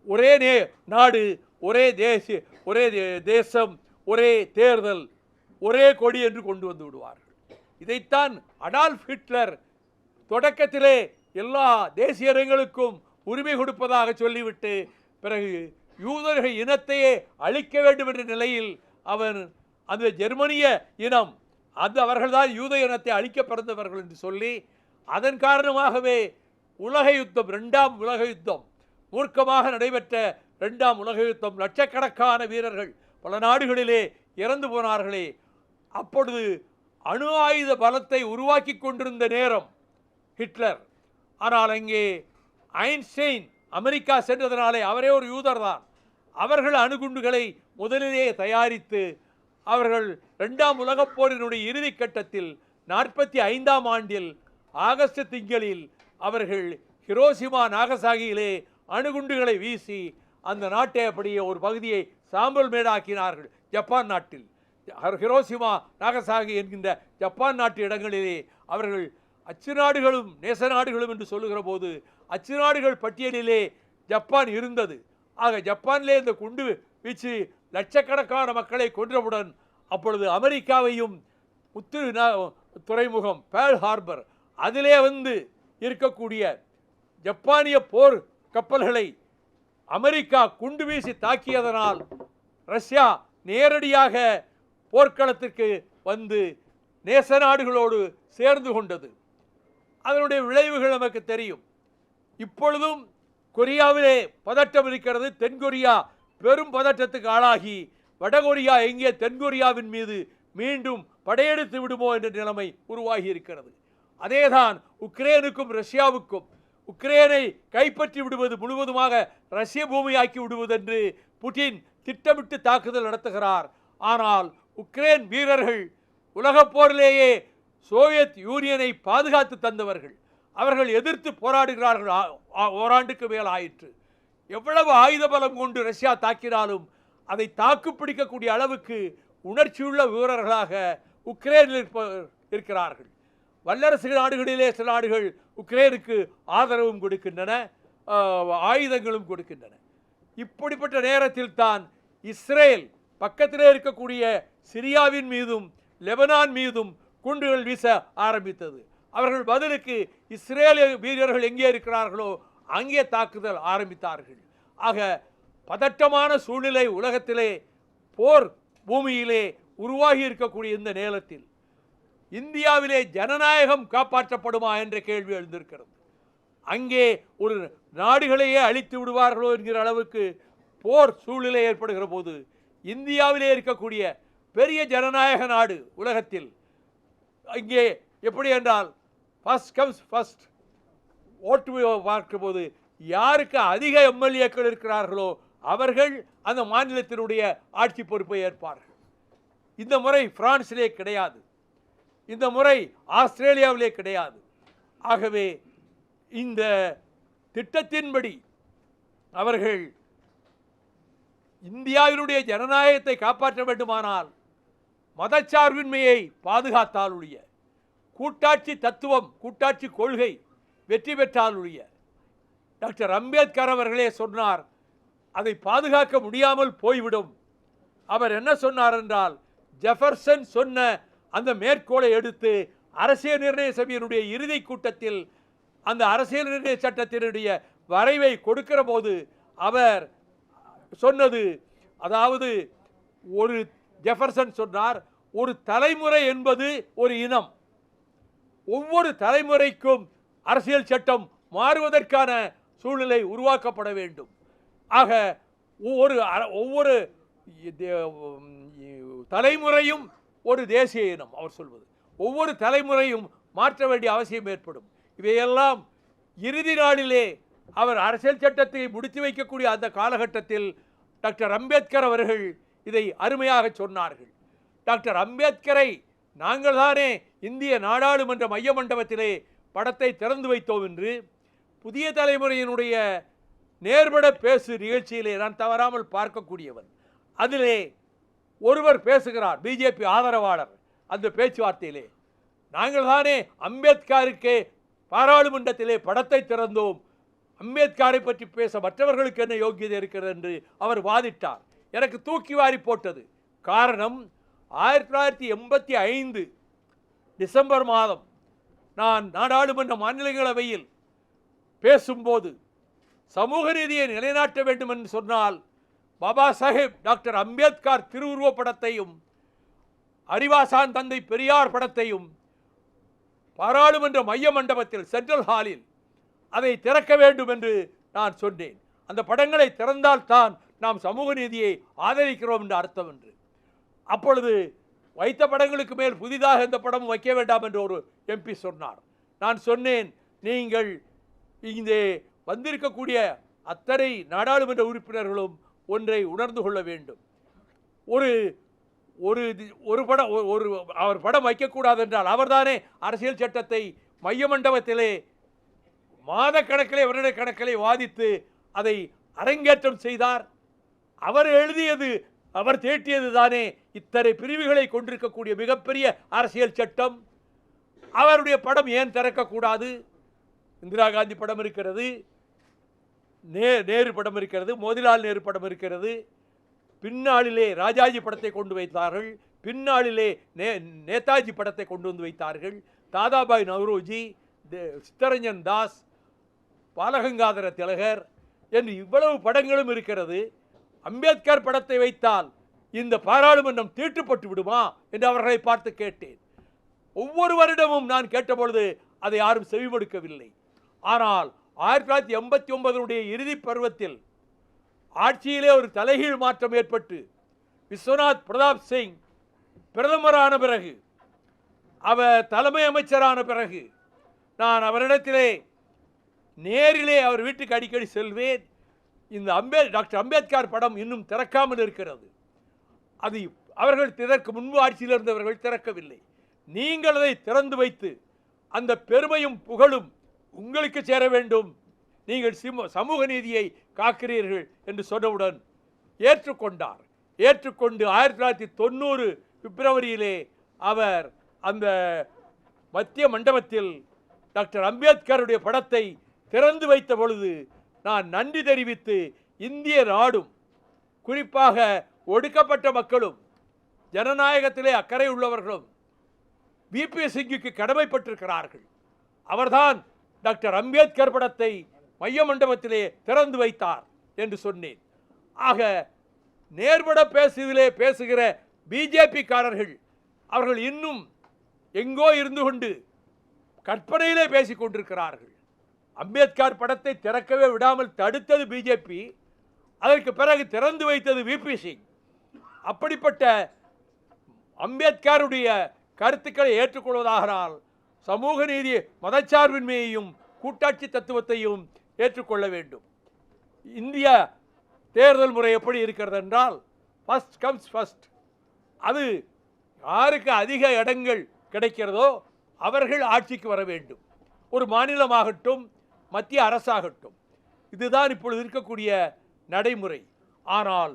ஒரே நாடு, ஒரே தேசம், ஒரே தேர்தல், ஒரே கொடி என்று கொண்டு வந்து விடுவார்கள். இதைத்தான் அடால்ஃப் ஹிட்லர் தொடக்கத்திலே எல்லா தேசிய இனங்களுக்கும் உரிமை கொடுப்பதாக சொல்லிவிட்டு பிறகு யூதர்கள் இனத்தையே அழிக்க வேண்டும் என்ற நிலையில் அவன் அந்த ஜெர்மனிய இனம் அவர்கள்தான் யூத இனத்தை அழிக்க பிறந்தவர்கள் என்று சொல்லி அதன் காரணமாகவே உலக யுத்தம், 2ஆம் உலக யுத்தம், மூர்க்கமாக நடைபெற்ற 2ஆம் உலக யுத்தம், லட்சக்கணக்கான வீரர்கள் பல நாடுகளிலே இறந்து போனார்களே. அப்பொழுது அணு ஆயுத பலத்தை உருவாக்கி கொண்டிருந்த நேரம் ஹிட்லர். ஆனால் அங்கே ஐன்ஸ்டைன் அமெரிக்கா சென்றதனாலே, அவரே ஒரு யூதர் தான், அவர்கள் அணுகுண்டுகளை முதலிலேயே தயாரித்து அவர்கள் 2ஆம் உலகப் போரினுடைய இறுதி கட்டத்தில் 45ஆம் ஆண்டில் ஆகஸ்ட் திங்களில் அவர்கள் ஹிரோஷிமா நாகசாகியிலே அணுகுண்டுகளை வீசி அந்த நாட்டை அப்படியே ஒரு பகுதியை சாம்பல் மேடாக்கினார்கள். ஜப்பான் நாட்டில் ஹிரோஷிமா நாகசாகி என்கின்ற ஜப்பான் நாட்டு இடங்களிலே அவர்கள் அச்சு நாடுகளும் நேச நாடுகளும் என்று சொல்லுகிற போது அச்சு நாடுகள் பட்டியலிலே ஜப்பான் இருந்தது. ஆக ஜப்பானிலே இந்த குண்டு வீச்சு லட்சக்கணக்கான மக்களை கொன்றவுடன் அப்பொழுது அமெரிக்காவையும் துறைமுகம் பேர்ல் ஹார்பர் அதிலே வந்து இருக்கக்கூடிய ஜப்பானிய போர் கப்பல்களை அமெரிக்கா குண்டு வீசி தாக்கியதனால் ரஷ்யா நேரடியாக போர்க்களத்திற்கு வந்து நேச நாடுகளோடு சேர்ந்து கொண்டது. அதனுடைய விளைவுகள் நமக்கு தெரியும். இப்பொழுதும் கொரியாவிலே பதட்டம் இருக்கிறது. தென்கொரியா பெரும் பதட்டத்துக்கு ஆளாகி வடகொரியா எங்கே தென்கொரியாவின் மீது மீண்டும் படையெடுத்து விடுமோ என்ற நிலைமை உருவாகி இருக்கிறது. அதேதான் உக்ரைனுக்கும் ரஷ்யாவுக்கும். உக்ரைனை கைப்பற்றி விடுவது, முழுவதுமாக ரஷ்ய பூமியாக்கி விடுவது என்று புட்டின் திட்டமிட்டு தாக்குதல் நடத்துகிறார். ஆனால் உக்ரைன் வீரர்கள் உலகப் போரிலேயே சோவியத் யூனியனை பாதுகாத்து தந்தவர்கள். அவர்கள் எதிர்த்து போராடுகிறார்கள். ஓராண்டுக்கு மேல் ஆயிற்று. எவ்வளவு ஆயுத பலம் கொண்டு ரஷ்யா தாக்கினாலும் அதை தாக்குப்பிடிக்கக்கூடிய அளவுக்கு உணர்ச்சியுள்ள வீரர்களாக உக்ரைனில் இருக்கிறார்கள். வல்லரசு நாடுகளிலே சில நாடுகள் உக்ரைனுக்கு ஆதரவும் கொடுக்கின்றன, ஆயுதங்களும் கொடுக்கின்றன. இப்படிப்பட்ட நேரத்தில் தான் இஸ்ரேல் பக்கத்திலே இருக்கக்கூடிய சிரியாவின் மீதும் லெபனான் மீதும் குண்டுகள் வீச ஆரம்பித்தது. அவர்கள் பதிலுக்கு இஸ்ரேல் வீரர்கள் எங்கே இருக்கிறார்களோ அங்கே தாக்குதல் ஆரம்பித்தார்கள். ஆக பதட்டமான சூழ்நிலை உலகத்திலே போர் பூமியிலே உருவாகி இருக்கக்கூடிய இந்த நேரத்தில் இந்தியாவிலே ஜனநாயகம் காப்பாற்றப்படுமா என்ற கேள்வி எழுந்திருக்கிறது. அங்கே ஒரு நாடுகளையே அழித்து விடுவார்களோ என்கிற அளவுக்கு போர் சூழ்நிலை ஏற்படுகிற போது இந்தியாவிலே இருக்கக்கூடிய பெரிய ஜனநாயக நாடு உலகத்தில் இங்கே எப்படி என்றால் ஃபர்ஸ்ட் கம்ஸ் ஃபர்ஸ்ட் ஓட்டு பார்க்கும்போது யாருக்கு அதிக எம்எல்ஏக்கள் இருக்கிறார்களோ அவர்கள் அந்த மாநிலத்தினுடைய ஆட்சி பொறுப்பை ஏற்பார்கள். இந்த முறை பிரான்சிலே கிடையாது, இந்த முறை ஆஸ்திரேலியாவிலே கிடையாது. ஆகவே இந்த திட்டத்தின்படி அவர்கள் இந்தியாவினுடைய ஜனநாயகத்தை காப்பாற்ற வேண்டுமானால் மதச்சார்பின்மையை பாதுகாத்தாலுடைய, கூட்டாட்சி தத்துவம், கூட்டாட்சி கொள்கை வெற்றி பெற்றாலுடைய, டாக்டர் அம்பேத்கர் அவர்களே சொன்னார், அதை பாதுகாக்க முடியாமல் போய்விடும். அவர் என்ன சொன்னார் என்றால், ஜெஃபர்சன் சொன்ன அந்த மேற்கோளை எடுத்து அரசியல் நிர்ணய சபையினுடைய இறுதி கூட்டத்தில் அந்த அரசியல் நிர்ணய சட்டத்தினுடைய வரைவை கொடுக்கிற போது அவர் சொன்னது, அதாவது ஒரு ஜெஃபர்சன் சொன்னார், ஒரு தலைமுறை என்பது ஒரு இனம், ஒவ்வொரு தலைமுறைக்கும் அரசியல் சட்டம் மாறுவதற்கான சூழ்நிலை உருவாக்கப்பட வேண்டும். ஆக ஒவ்வொரு தலைமுறையும் ஒரு தேசிய இனம். அவர் சொல்வது ஒவ்வொரு தலைமுறையும் மாற்ற வேண்டிய அவசியம் ஏற்படும். இவையெல்லாம் இறுதி நாளிலே அவர் அரசியல் சட்டத்தை முடித்து வைக்கக்கூடிய அந்த காலகட்டத்தில் டாக்டர் அம்பேத்கர் அவர்கள் இதை அருமையாக சொன்னார்கள். டாக்டர் அம்பேத்கரை நாங்கள் தானே இந்திய நாடாளுமன்ற மைய மண்டபத்திலே படத்தை திறந்து வைத்தோம் என்று புதிய தலைமுறையினுடைய நேர்பட பேசு நிகழ்ச்சியிலே நான் தவறாமல் பார்க்கக்கூடியவன். அதிலே ஒருவர் பேசுகிறார், பிஜேபி ஆதரவாளர். அந்த பேச்சுவார்த்தையிலே நாங்கள் தானே அம்பேத்கருக்கு பாராளுமன்றத்திலே படத்தை திறந்தோம், அம்பேத்கரை பற்றி பேச மற்றவர்களுக்கு என்ன யோக்கியதை இருக்கிறது என்று அவர் வாதிட்டார். எனக்கு தூக்கி வாரி போட்டது. காரணம், 1985 டிசம்பர் மாதம் நான் நாடாளுமன்ற மாநிலங்களவையில் பேசும்போது சமூக நீதியை நிலைநாட்ட வேண்டும் என்று சொன்னால் பாபா சாஹேப் டாக்டர் அம்பேத்கர் திருவுருவப் படத்தையும் அறிவாசான் தந்தை பெரியார் படத்தையும் பாராளுமன்ற மைய மண்டபத்தில் சென்ட்ரல் ஹாலில் அதை திறக்க வேண்டும் என்று நான் சொன்னேன். அந்த படங்களை திறந்தால்தான் நாம் சமூக நீதியை ஆதரிக்கிறோம் என்று அர்த்தம் என்று. அப்பொழுது வைத்த படங்களுக்கு மேல் புதிதாக எந்த படமும் வைக்க வேண்டாம் என்று ஒரு எம்பி சொன்னார். நான் சொன்னேன், நீங்கள் இங்கே வந்திருக்கக்கூடிய அத்தனை நாடாளுமன்ற உறுப்பினர்களும் ஒன்றை உணர்ந்து கொள்ள வேண்டும். ஒரு ஒரு படம் அவர் படம் வைக்கக்கூடாது என்றால் அவர்தானே அரசியல் சட்டத்தை மைய மண்டபத்திலே மாதக்கணக்கிலே வருடக்கணக்கிலே வாதித்து அதை அரங்கேற்றம் செய்தார். அவர் எழுதியது, அவர் தீட்டியது தானே இத்தனை பிரிவுகளை கொண்டிருக்கக்கூடிய மிகப்பெரிய அரசியல் சட்டம். அவருடைய படம் ஏன் திறக்கக்கூடாது? இந்திரா காந்தி படம் இருக்கிறது, நேரு படம் இருக்கிறது, மோதிலால் நேரு படம் இருக்கிறது, பின்னாளிலே ராஜாஜி படத்தை கொண்டு வைத்தார்கள், பின்னாளிலே நேதாஜி படத்தை கொண்டு வந்து வைத்தார்கள், தாதாபாய் நவ்ரோஜி, சித்தரஞ்சன் தாஸ், பாலகங்காதர திலகர் என்று இவ்வளவு படங்களும் இருக்கிறது. அம்பேத்கர் படத்தை வைத்தால் இந்த பாராளுமன்றம் தீட்டுப்பட்டு விடுமா என்று அவர்களை பார்த்து கேட்டேன். ஒவ்வொரு வருடமும் நான் கேட்டபொழுது அதை யாரும் செவிமடுக்கவில்லை. ஆனால் 1989 இறுதி பருவத்தில் ஆட்சியிலே ஒரு தலைகீழ் மாற்றம் ஏற்பட்டு விஸ்வநாத் பிரதாப் சிங் பிரதமரான பிறகு, அவர் தலைமை அமைச்சரான பிறகு, நான் அவரிடத்திலே நேரிலே அவர் வீட்டுக்கு அடிக்கடி செல்வேன். இந்த டாக்டர் அம்பேத்கர் படம் இன்னும் திறக்காமல் இருக்கிறது. அது அவர்கள் இதற்கு முன்பு ஆட்சியில் இருந்தவர்கள் திறக்கவில்லை. நீங்கள் அதை திறந்து வைத்து அந்த பெருமையும் புகழும் உங்களுக்கு சேர வேண்டும், நீங்கள் சமூக நீதியை காக்கிறீர்கள் என்று சொன்னவுடன் ஏற்றுக்கொண்டார். ஏற்றுக்கொண்டு 1990 பிப்ரவரியிலே அவர் அந்த மத்திய மண்டபத்தில் டாக்டர் அம்பேத்கருடைய படத்தை திறந்து வைத்த பொழுது நான் நன்றி தெரிவித்து, இந்திய நாடும் குறிப்பாக ஒடுக்கப்பட்ட மக்களும் ஜனநாயகத்திலே அக்கறை உள்ளவர்களும் விபி சிங்குக்கு கடமைப்பட்டிருக்கிறார்கள். அவர்தான் டாக்டர் அம்பேத்கர் படத்தை மைய மண்டபத்திலே திறந்து வைத்தார் என்று சொன்னேன். ஆக நேர்பட பேசுகிற பிஜேபிக்காரர்கள் அவர்கள் இன்னும் எங்கோ இருந்து கொண்டு கற்பனையிலே பேசிக் கொண்டிருக்கிறார்கள். அம்பேத்கர் படத்தை திறக்கவே விடாமல் தடுத்தது பிஜேபி, அதற்கு பிறகு திறந்து வைத்தது விபி சிங். அப்படிப்பட்ட அம்பேத்கருடைய கருத்துக்களை ஏற்றுக்கொள்வதானால் சமூக நீதி, மதச்சார்பின்மையையும் கூட்டாட்சி தத்துவத்தையும் ஏற்றுக்கொள்ள வேண்டும். இந்திய தேர்தல் முறை எப்படி இருக்கிறது என்றால் ஃபர்ஸ்ட் கம்ஸ் ஃபர்ஸ்ட். அது யாருக்கு அதிக இடங்கள் கிடைக்கிறதோ அவர்கள் ஆட்சிக்கு வர வேண்டும். ஒரு மாநிலமாகட்டும், மத்திய அரசாகட்டும், இதுதான் இப்பொழுது இருக்கக்கூடிய நடைமுறை. ஆனால்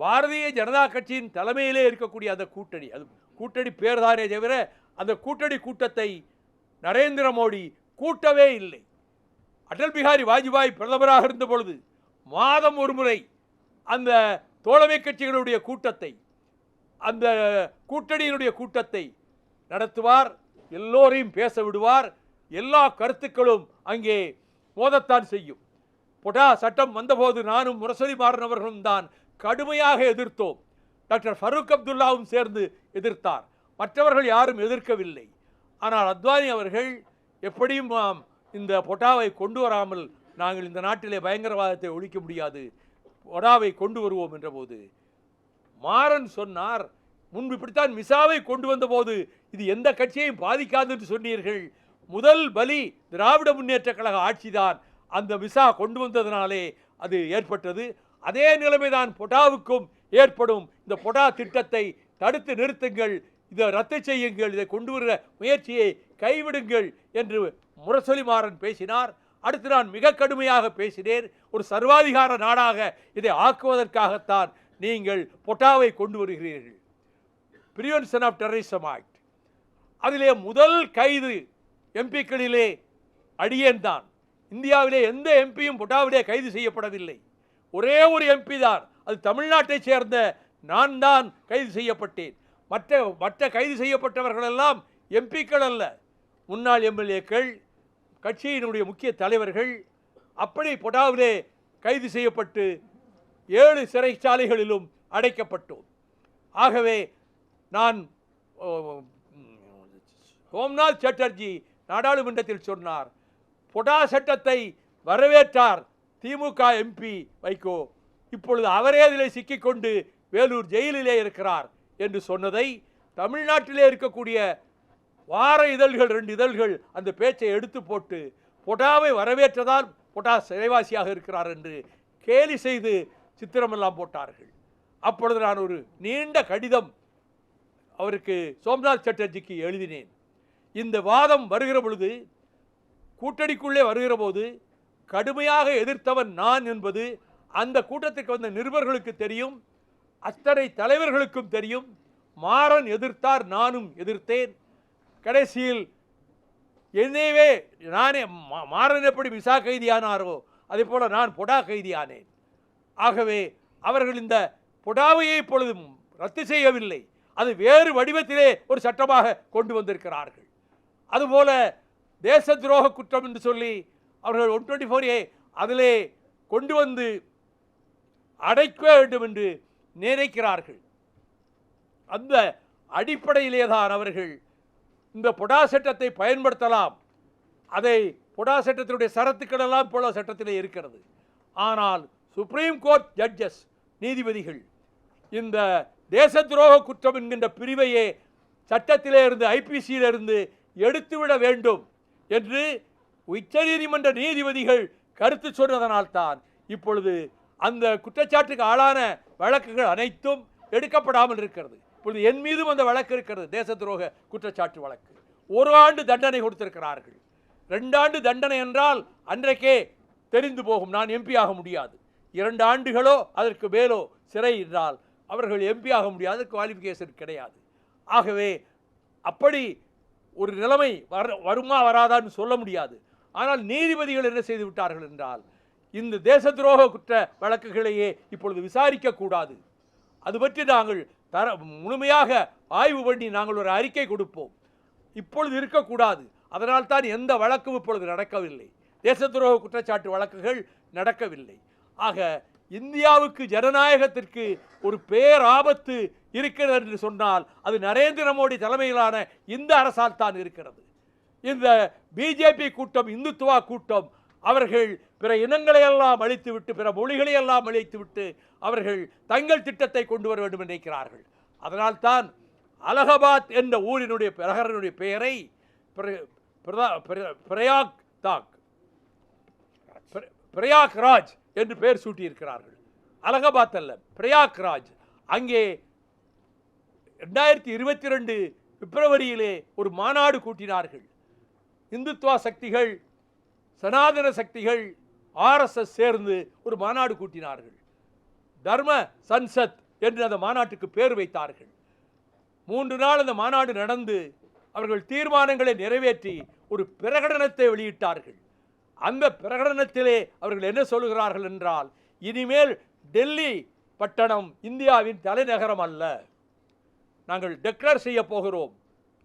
பாரதிய ஜனதா கட்சியின் தலைமையிலே இருக்கக்கூடிய அந்த கூட்டணி, அது கூட்டணி பேர்தானே தவிர அந்த கூட்டணி கூட்டத்தை நரேந்திர மோடி கூட்டவே இல்லை. அடல் பிகாரி வாஜ்பாய் பிரதமராக இருந்த பொழுது மாதம் ஒரு முறை அந்த தோழமை கட்சிகளுடைய கூட்டத்தை, அந்த கூட்டணியினுடைய கூட்டத்தை நடத்துவார். எல்லோரையும் பேச விடுவார். எல்லா கருத்துக்களும் அங்கே மோதத்தான் செய்யும். பொட்டா சட்டம் வந்தபோது நானும் முரசொலி மாறன் அவர்களும் தான் கடுமையாக எதிர்த்தோம். டாக்டர் ஃபரூக் அப்துல்லாவும் சேர்ந்து எதிர்த்தார். மற்றவர்கள் யாரும் எதிர்க்கவில்லை. ஆனால் அத்வானி அவர்கள் எப்படியும் இந்த பொட்டாவை கொண்டு வராமல் நாங்கள் இந்த நாட்டிலே பயங்கரவாதத்தை ஒழிக்க முடியாது, பொட்டாவை கொண்டு வருவோம் என்ற போது மாறன் சொன்னார், முன்பு இப்படித்தான் மிசாவை கொண்டு வந்த போது இது எந்த கட்சியையும் பாதிக்காது என்று சொன்னீர்கள். முதல் பலி திராவிட முன்னேற்ற கழக ஆட்சிதான். அந்த மிசா கொண்டு வந்ததினாலே அது ஏற்பட்டது. அதே நிலைமைதான் பொட்டாவுக்கும் ஏற்படும். இந்த பொட்டா திட்டத்தை தடுத்து நிறுத்துங்கள், இதை ரத்து செய்யுங்கள், இதை கொண்டு வருகிற முயற்சியை கைவிடுங்கள் என்று முரசொலி மாறன் பேசினார். அடுத்து நான் மிக கடுமையாக பேசினேன். ஒரு சர்வாதிகார நாடாக இதை ஆக்குவதற்காகத்தான் நீங்கள் பொட்டாவை கொண்டு வருகிறீர்கள். பிரிவென்ஷன் ஆஃப் டெரரிசம் ஆக்ட், அதிலே முதல் கைது எம்பிக்களிலே அடியேன் தான். இந்தியாவிலே எந்த எம்பியும் பொட்டாவிலே கைது செய்யப்படவில்லை. ஒரே ஒரு எம்பி தான், அது தமிழ்நாட்டைச் சேர்ந்த நான் தான் கைது செய்யப்பட்டேன். மற்ற கைது செய்யப்பட்டவர்கள் எல்லாம் எம்பிக்கள் அல்ல, முன்னாள் எம்எல்ஏக்கள், கட்சியினுடைய முக்கிய தலைவர்கள். அப்படி பொட்டாவிலே கைது செய்யப்பட்டு 7 சிறைச்சாலைகளிலும் அடைக்கப்பட்டோம். ஆகவே நான் சோம்நாத் சட்டர்ஜி நாடாளுமன்றத்தில் சொன்னார், பொடா சட்டத்தை வரவேற்றார் திமுக எம்பி வைகோ, இப்பொழுது அவரே அதில் சிக்கிக்கொண்டு வேலூர் ஜெயிலிலே இருக்கிறார் என்று சொன்னதை தமிழ்நாட்டிலே இருக்கக்கூடிய வார இதழ்கள் 2 இதழ்கள் அந்த பேச்சை எடுத்து போட்டு பொடாவை வரவேற்றதால் பொடா சிறைவாசியாக இருக்கிறார் என்று கேலி செய்து சித்திரமெல்லாம் போட்டார்கள். அப்பொழுது நான் ஒரு நீண்ட கடிதம் அவருக்கு சோம்நாத் சட்டர்ஜிக்கு எழுதினேன். இந்த வாதம் வருகிற பொழுது, கூட்டணிக்குள்ளே வருகிற போது கடுமையாக எதிர்த்தவன் நான் என்பது அந்த கூட்டத்துக்கு வந்த நிருபர்களுக்கு தெரியும், அத்தனை தலைவர்களுக்கும் தெரியும். மாறன் எதிர்த்தார், நானும் எதிர்த்தேன். கடைசியில் என்னையவே நானே மாறன் எப்படி விசா கைதியானாரோ அதே போல நான் பொடா கைதியானேன். ஆகவே அவர்கள் இந்த பொடாவையை இப்பொழுது ரத்து செய்யவில்லை, அது வேறு வடிவத்திலே ஒரு சட்டமாக கொண்டு வந்திருக்கிறார்கள். அதுபோல தேச துரோக குற்றம் என்று சொல்லி அவர்கள் 124A அதிலே கொண்டு வந்து அடைக்க வேண்டும் என்று நினைக்கிறார்கள். அந்த அடிப்படையிலே தான் அவர்கள் இந்த பொடா சட்டத்தை பயன்படுத்தலாம். அதை பொடா சட்டத்தினுடைய சரத்துக்கள் எல்லாம் போல சட்டத்திலே இருக்கிறது. ஆனால் சுப்ரீம் கோர்ட் ஜட்ஜஸ், நீதிபதிகள், இந்த தேச துரோக குற்றம் என்கின்ற பிரிவையே சட்டத்திலே இருந்து, ஐபிசியிலிருந்து எடுத்துவிட வேண்டும் என்று உச்சநீதிமன்ற நீதிபதிகள் கருத்து சொன்னதனால்தான் இப்பொழுது அந்த குற்றச்சாட்டுக்கு ஆளான வழக்குகள் அனைத்தும் எடுக்கப்படாமல் இருக்கிறது. இப்பொழுது என் மீதும் அந்த வழக்கு இருக்கிறது, தேச துரோக குற்றச்சாட்டு வழக்கு. 1 ஆண்டு தண்டனை கொடுத்திருக்கிறார்கள். 2 ஆண்டு தண்டனை என்றால் அன்றைக்கே தெரிந்து போகும், நான் எம்பி ஆக முடியாது. 2 ஆண்டுகளோ அதற்கு மேலோ சிறை என்றால் அவர்கள் எம்பி ஆக முடியாது, குவாலிஃபிகேஷன் கிடையாது. ஆகவே அப்படி ஒரு நிலைமை வருமா வராதான்னு சொல்ல முடியாது. ஆனால் நீதிபதிகள் என்ன செய்து விட்டார்கள் என்றால், இந்த தேச துரோக குற்ற வழக்குகளையே இப்பொழுது விசாரிக்கக்கூடாது, அது பற்றி நாங்கள் முழுமையாக ஆய்வு பண்ணி நாங்கள் ஒரு அறிக்கை கொடுப்போம், இப்பொழுது இருக்கக்கூடாது. அதனால் தான் எந்த வழக்கும் இப்பொழுது நடக்கவில்லை, தேச துரோக குற்றச்சாட்டு வழக்குகள் நடக்கவில்லை. ஆக இந்தியாவுக்கு, ஜனநாயகத்திற்கு ஒரு பேராபத்து இருக்கிறது என்று சொன்னால் அது நரேந்திர மோடி தலைமையிலான இந்த அரசால் தான் இருக்கிறது. இந்த பிஜேபி கூட்டம், இந்துத்துவா கூட்டம், அவர்கள் பிற இனங்களையெல்லாம் அழித்துவிட்டு, பிற மொழிகளையெல்லாம் அழித்துவிட்டு அவர்கள் தங்கள் திட்டத்தை கொண்டு வர வேண்டும் என்று நினைக்கிறார்கள். அதனால்தான் அலகாபாத் என்ற ஊரினுடைய பிரகரனுடைய பெயரை பிரயாக்ராஜ் என்று பெயர் சூட்டியிருக்கிறார்கள். அலகாபாத் அல்ல, பிரயாக்ராஜ். அங்கே 2022 பிப்ரவரியிலே ஒரு மாநாடு கூட்டினார்கள். இந்துத்துவா சக்திகள், சனாதன சக்திகள், ஆர்எஸ்எஸ் சேர்ந்து ஒரு மாநாடு கூட்டினார்கள். தர்ம சன்சத் என்று அந்த மாநாட்டுக்கு பேர் வைத்தார்கள். 3 நாள் அந்த மாநாடு நடந்து அவர்கள் தீர்மானங்களை நிறைவேற்றி ஒரு பிரகடனத்தை வெளியிட்டார்கள். அந்த பிரகடனத்திலே அவர்கள் என்ன சொல்கிறார்கள் என்றால், இனிமேல் டெல்லி பட்டணம் இந்தியாவின் தலைநகரம் அல்ல, நாங்கள் டிக்ளேர் செய்ய போகிறோம்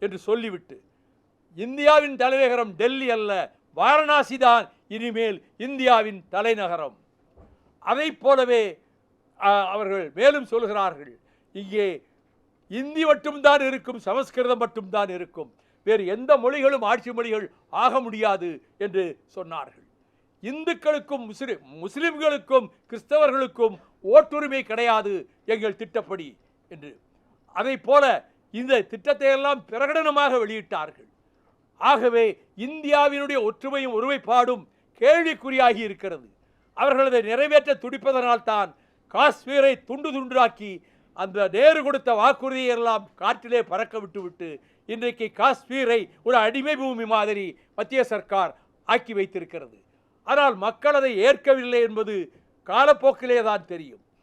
என்று சொல்லிவிட்டு, இந்தியாவின் தலைநகரம் டெல்லி அல்ல, வாரணாசி தான் இனிமேல் இந்தியாவின் தலைநகரம். அதை போலவே அவர்கள் மேலும் சொல்கிறார்கள், இங்கே இந்தி மட்டும்தான் இருக்கும், சமஸ்கிருதம் மட்டும்தான் இருக்கும், வேறு எந்த மொழிகளும் ஆட்சி மொழிகள் ஆக முடியாது என்று சொன்னார்கள். இந்துக்களுக்கும் முஸ்லிம்களுக்கும் கிறிஸ்தவர்களுக்கும் ஓட்டுரிமை கிடையாது எங்கள் திட்டப்படி என்று. அதை போல இந்த திட்டத்தை எல்லாம் பிரகடனமாக வெளியிட்டார்கள். ஆகவே இந்தியாவினுடைய ஒற்றுமையும் ஒருமைப்பாடும் கேள்விக்குறியாகி இருக்கிறது. அவர்கள் அதை நிறைவேற்ற துடிப்பதனால் தான் காஷ்மீரை துண்டு துண்டாக்கி அந்த நேரு கொடுத்த வாக்குறுதியை எல்லாம் காற்றிலே பறக்க விட்டுவிட்டு இன்றைக்கு காஷ்மீரை ஒரு அடிமை பூமி மாதிரி மத்திய சர்க்கார் ஆக்கி வைத்திருக்கிறது. ஆனால் மக்கள் அதை ஏற்கவில்லை என்பது காலப்போக்கிலே தான் தெரியும்.